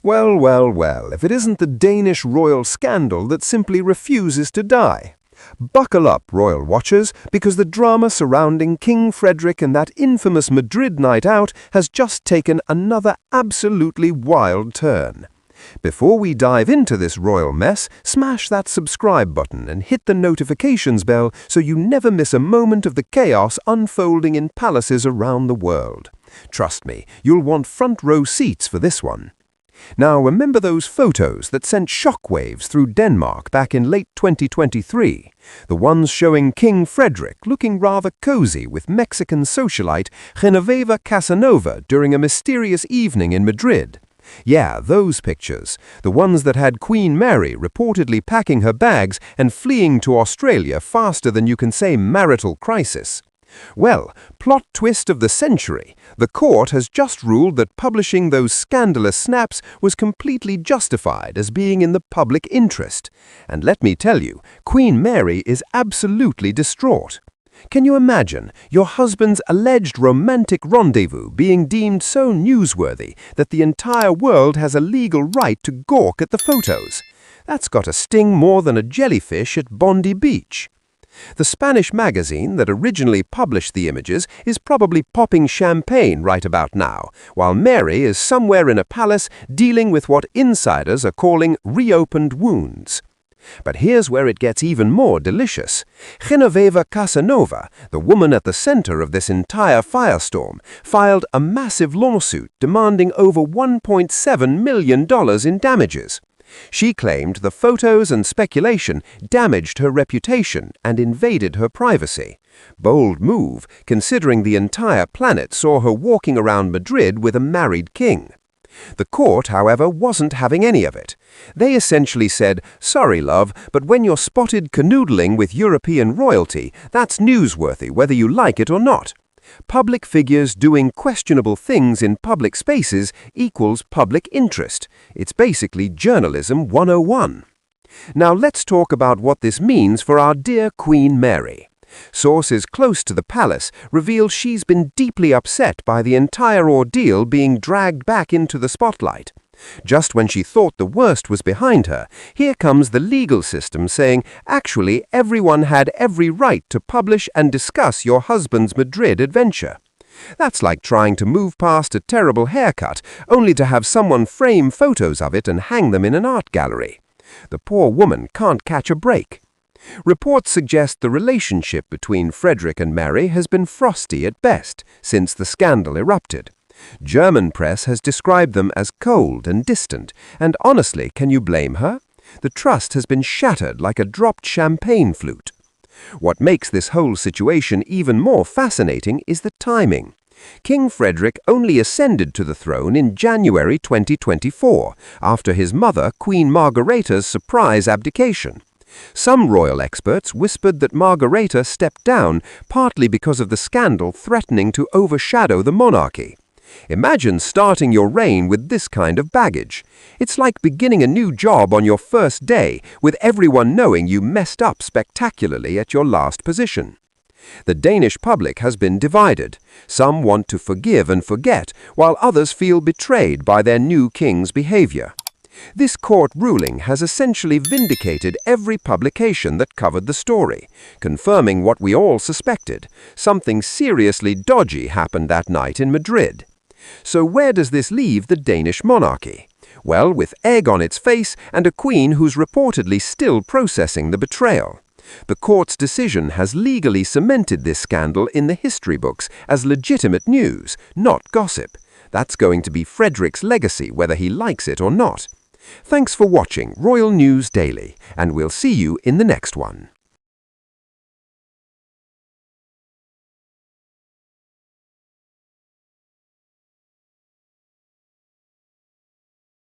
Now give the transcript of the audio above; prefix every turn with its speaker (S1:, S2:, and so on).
S1: Well, well, well, if it isn't the Danish royal scandal that simply refuses to die. Buckle up, royal watchers, because the drama surrounding King Frederik and that infamous Madrid night out has just taken another absolutely wild turn. Before we dive into this royal mess, smash that subscribe button and hit the notifications bell so you never miss a moment of the chaos unfolding in palaces around the world. Trust me, you'll want front row seats for this one. Now, remember those photos that sent shockwaves through Denmark back in late 2023? The ones showing King Frederik looking rather cozy with Mexican socialite Genevieve Casanova during a mysterious evening in Madrid. Yeah, those pictures, the ones that had Queen Mary reportedly packing her bags and fleeing to Australia faster than you can say marital crisis. Well, plot twist of the century, the court has just ruled that publishing those scandalous snaps was completely justified as being in the public interest. And let me tell you, Queen Mary is absolutely distraught. Can you imagine your husband's alleged romantic rendezvous being deemed so newsworthy that the entire world has a legal right to gawk at the photos? That's got to sting more than a jellyfish at Bondi Beach. The Spanish magazine that originally published the images is probably popping champagne right about now, while Mary is somewhere in a palace dealing with what insiders are calling reopened wounds. But here's where it gets even more delicious. Genevieve Casanova, the woman at the center of this entire firestorm, filed a massive lawsuit demanding over $1.7 million in damages. She claimed the photos and speculation damaged her reputation and invaded her privacy. Bold move, considering the entire planet saw her walking around Madrid with a married king. The court, however, wasn't having any of it. They essentially said, "Sorry, love, but when you're spotted canoodling with European royalty, that's newsworthy whether you like it or not. Public figures doing questionable things in public spaces equals public interest. It's basically journalism 101. Now let's talk about what this means for our dear Queen Mary. Sources close to the palace reveal she's been deeply upset by the entire ordeal being dragged back into the spotlight. Just when she thought the worst was behind her, here comes the legal system saying, actually, everyone had every right to publish and discuss your husband's Madrid adventure. That's like trying to move past a terrible haircut, only to have someone frame photos of it and hang them in an art gallery. The poor woman can't catch a break. Reports suggest the relationship between Frederik and Mary has been frosty at best since the scandal erupted. German press has described them as cold and distant, and honestly, can you blame her? The trust has been shattered like a dropped champagne flute. What makes this whole situation even more fascinating is the timing. King Frederik only ascended to the throne in January 2024, after his mother, Queen Margrethe's surprise abdication. Some royal experts whispered that Margrethe stepped down partly because of the scandal threatening to overshadow the monarchy. Imagine starting your reign with this kind of baggage. It's like beginning a new job on your first day, with everyone knowing you messed up spectacularly at your last position. The Danish public has been divided. Some want to forgive and forget, while others feel betrayed by their new king's behavior. This court ruling has essentially vindicated every publication that covered the story, confirming what we all suspected. Something seriously dodgy happened that night in Madrid. So where does this leave the Danish monarchy? Well, with egg on its face and a queen who's reportedly still processing the betrayal. The court's decision has legally cemented this scandal in the history books as legitimate news, not gossip. That's going to be Frederik's legacy, whether he likes it or not. Thanks for watching Royal News Daily, and we'll see you in the next one.